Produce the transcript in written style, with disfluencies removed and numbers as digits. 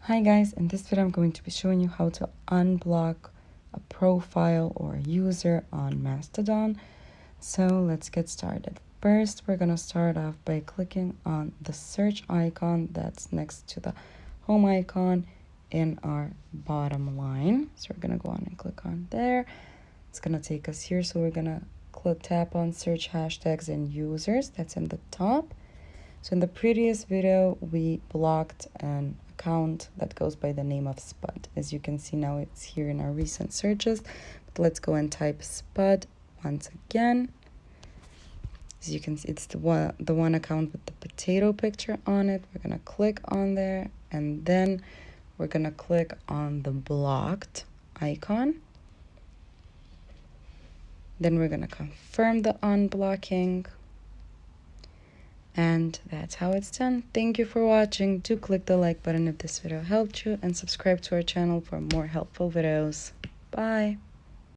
Hi guys, in this video I'm going to be showing you how to unblock a profile or a user on Mastodon. So let's get started. First, we're going to start off by clicking on the search icon that's next to the home icon in our bottom line. So we're going to go on and click on there. It's going to take us here. So we're going to tap on search hashtags and users. That's in the top. So in the previous video, we blocked an account that goes by the name of Spud. As you can see now, it's here in our recent searches. But let's go and type Spud once again. As you can see, it's the one account with the potato picture on it. We're going to click on there, and then we're going to click on the blocked icon. Then we're going to confirm the unblocking. And that's how it's done. Thank you for watching. Do click the like button if this video helped you and subscribe to our channel for more helpful videos. Bye.